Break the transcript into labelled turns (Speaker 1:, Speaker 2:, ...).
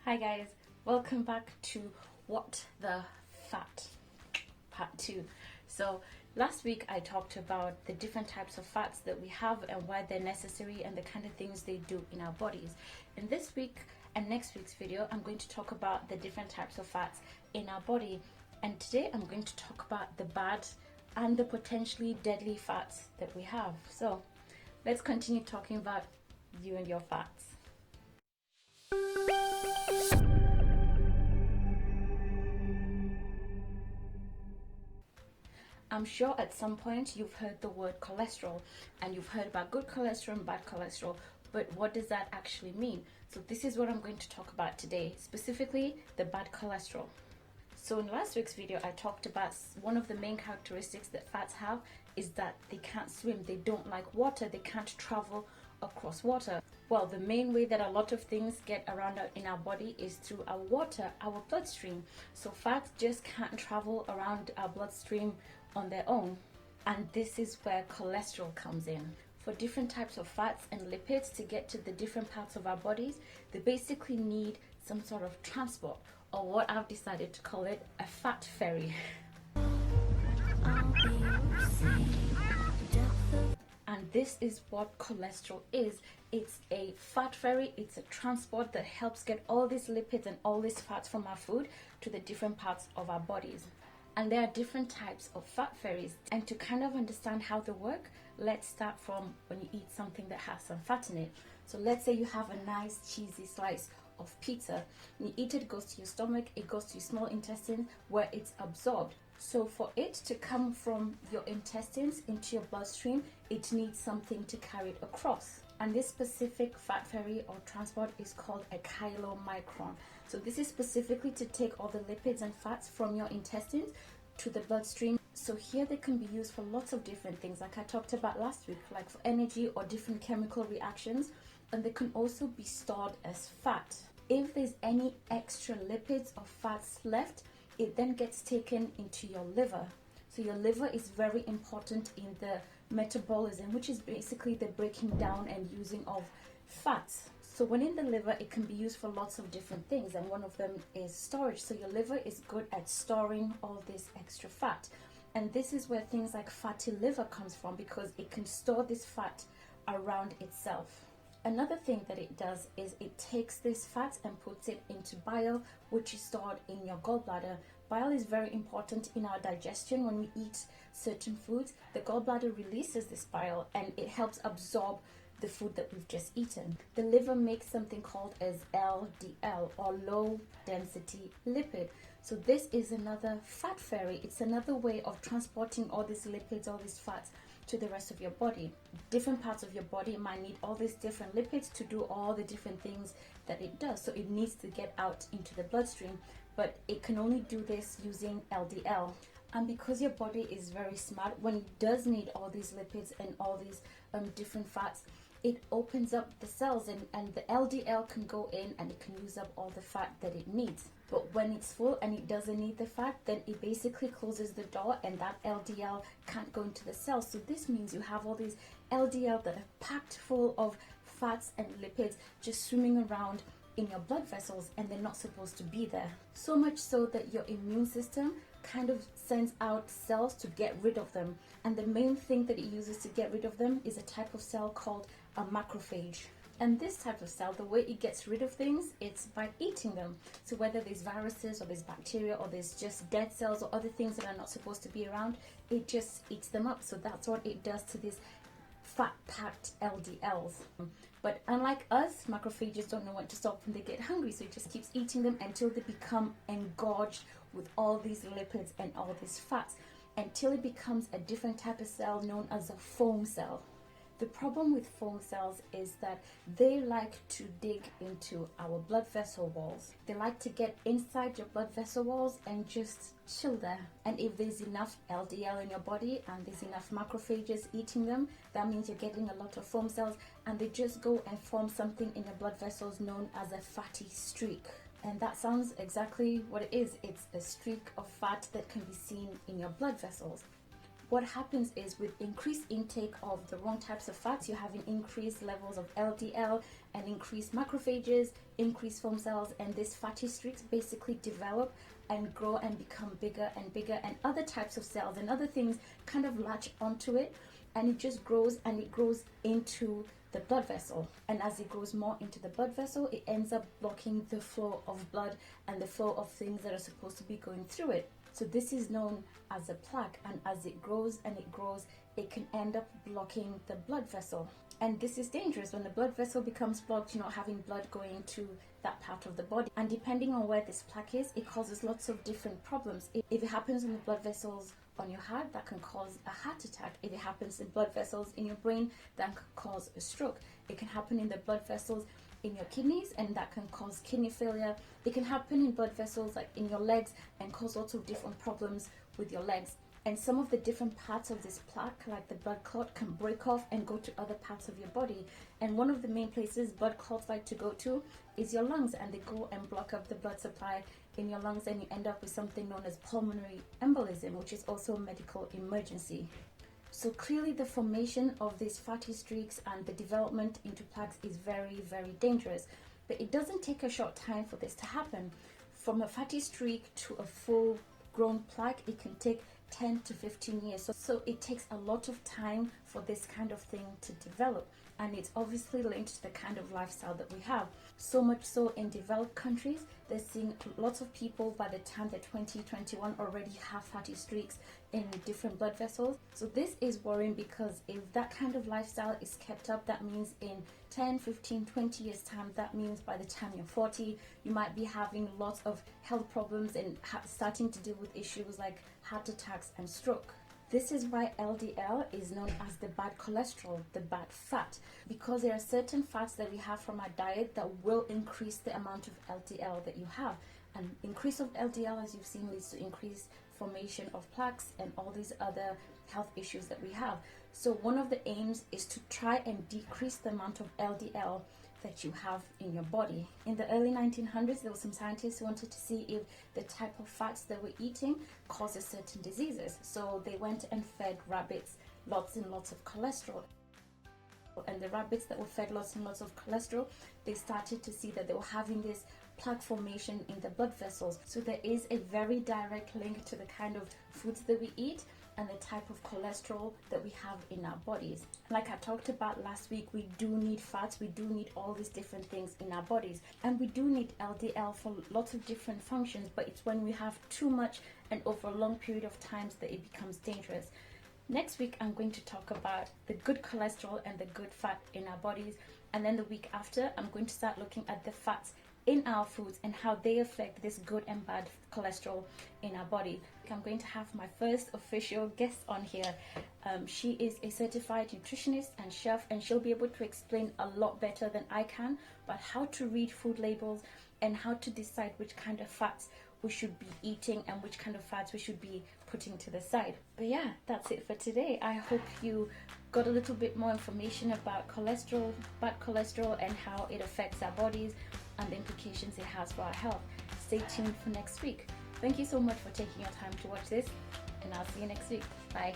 Speaker 1: Hi guys, welcome back to What the Fat Part 2. So last week I talked about the different types of fats that we have and why they're necessary and the kind of things they do in our bodies. In this week and next week's video, I'm going to talk about the different types of fats in our body. And today I'm going to talk about the bad and the potentially deadly fats that we have. So let's continue talking about you and your fats. I'm sure at some point you've heard the word cholesterol and you've heard about good cholesterol and bad cholesterol, but what does that actually mean? So this is what I'm going to talk about today, specifically the bad cholesterol. So in last week's video, I talked about one of the main characteristics that fats have is that they can't swim, they don't like water, they can't travel across water. Well, the main way that a lot of things get around in our body is through our water, our bloodstream. So fats just can't travel around our bloodstream on their own, and this is where cholesterol comes in. For different types of fats and lipids to get to the different parts of our bodies, they basically need some sort of transport, or what I've decided to call it, a fat ferry. And this is what cholesterol is. It's a fat ferry, it's a transport that helps get all these lipids and all these fats from our food to the different parts of our bodies. And there are different types of fat ferries. And to kind of understand how they work, let's start from when you eat something that has some fat in it. So let's say you have a nice cheesy slice of pizza. When you eat it, it goes to your stomach, it goes to your small intestine where it's absorbed. So for it to come from your intestines into your bloodstream, it needs something to carry it across. And this specific fat ferry or transport is called a Kylomicron. So this is specifically to take all the lipids and fats from your intestines to the bloodstream. So here they can be used for lots of different things, like I talked about last week, like for energy or different chemical reactions. And they can also be stored as fat. If there's any extra lipids or fats left, it then gets taken into your liver. So your liver is very important in the metabolism, which is basically the breaking down and using of fats. So when in the liver, it can be used for lots of different things, and one of them is storage. So your liver is good at storing all this extra fat. And this is where things like fatty liver comes from, because it can store this fat around itself. Another thing that it does is it takes this fat and puts it into bile, which is stored in your gallbladder. Bile is very important in our digestion. When we eat certain foods, the gallbladder releases this bile and it helps absorb the food that we've just eaten. The liver makes something called as LDL, or low density lipid. So this is another fat ferry. It's another way of transporting all these lipids, all these fats to the rest of your body. Different parts of your body might need all these different lipids to do all the different things that it does. So it needs to get out into the bloodstream, but it can only do this using LDL. And because your body is very smart, when it does need all these lipids and all these different fats, it opens up the cells, and the LDL can go in and it can use up all the fat that it needs. But when it's full and it doesn't need the fat, then it basically closes the door and that LDL can't go into the cells. So this means you have all these LDL that are packed full of fats and lipids just swimming around in your blood vessels, and they're not supposed to be there. So much so that your immune system kind of sends out cells to get rid of them. And the main thing that it uses to get rid of them is a type of cell called a macrophage. And this type of cell, the way it gets rid of things, it's by eating them. So whether there's viruses or there's bacteria or there's just dead cells or other things that are not supposed to be around, it just eats them up. So that's what it does to these fat-packed LDLs. But unlike us, macrophages don't know when to stop when they get hungry, so it just keeps eating them until they become engorged with all these lipids and all these fats, until it becomes a different type of cell known as a foam cell. The problem with foam cells is that they like to dig into our blood vessel walls. They like to get inside your blood vessel walls and just chill there. And if there's enough LDL in your body and there's enough macrophages eating them, that means you're getting a lot of foam cells, and they just go and form something in your blood vessels known as a fatty streak. And that sounds exactly what it is. It's a streak of fat that can be seen in your blood vessels. What happens is with increased intake of the wrong types of fats, you're having increased levels of LDL and increased macrophages, increased foam cells, and these fatty streaks basically develop and grow and become bigger and bigger, and other types of cells and other things kind of latch onto it, and it just grows, and it grows into the blood vessel. And as it grows more into the blood vessel, it ends up blocking the flow of blood and the flow of things that are supposed to be going through it. So this is known as a plaque, and as it grows and it grows, it can end up blocking the blood vessel. And this is dangerous. When the blood vessel becomes blocked, you're not having blood going to that part of the body. And depending on where this plaque is, it causes lots of different problems. If it happens in the blood vessels on your heart, that can cause a heart attack. If it happens in blood vessels in your brain, that can cause a stroke. It can happen in the blood vessels in your kidneys, and that can cause kidney failure. It can happen in blood vessels like in your legs and cause lots of different problems with your legs. And some of the different parts of this plaque, like the blood clot, can break off and go to other parts of your body. And one of the main places blood clots like to go to is your lungs, and they go and block up the blood supply in your lungs, and you end up with something known as pulmonary embolism, which is also a medical emergency. So clearly the formation of these fatty streaks and the development into plaques is very, very dangerous. But it doesn't take a short time for this to happen. From a fatty streak to a full grown plaque, it can take 10 to 15 years. So it takes a lot of time for this kind of thing to develop, and it's obviously linked to the kind of lifestyle that we have. So much so in developed countries, they're seeing lots of people by the time they're 20, 21 already have fatty streaks in different blood vessels. So this is worrying, because if that kind of lifestyle is kept up, that means in 10, 15, 20 years time, that means by the time you're 40, you might be having lots of health problems and starting to deal with issues like heart attacks and stroke. This is why LDL is known as the bad cholesterol, the bad fat, because there are certain fats that we have from our diet that will increase the amount of LDL that you have. And increase of LDL, as you've seen, leads to increased formation of plaques and all these other health issues that we have. So one of the aims is to try and decrease the amount of LDL that you have in your body. In the early 1900s, there were some scientists who wanted to see if the type of fats that we're eating causes certain diseases. So they went and fed rabbits lots and lots of cholesterol. And the rabbits that were fed lots and lots of cholesterol, they started to see that they were having this plaque formation in the blood vessels. So there is a very direct link to the kind of foods that we eat and the type of cholesterol that we have in our bodies. Like I talked about last week, we do need fats, we do need all these different things in our bodies, and we do need LDL for lots of different functions, but it's when we have too much and over a long period of times that it becomes dangerous. Next week, I'm going to talk about the good cholesterol and the good fat in our bodies, and then the week after, I'm going to start looking at the fats in our foods and how they affect this good and bad cholesterol in our body. I'm going to have my first official guest on here. She is a certified nutritionist and chef, and she'll be able to explain a lot better than I can about how to read food labels and how to decide which kind of fats we should be eating and which kind of fats we should be putting to the side. But yeah, that's it for today. I hope you got a little bit more information about cholesterol, bad cholesterol, and how it affects our bodies and the implications it has for our health. Stay tuned for next week. Thank you so much for taking your time to watch this, and I'll see you next week. Bye.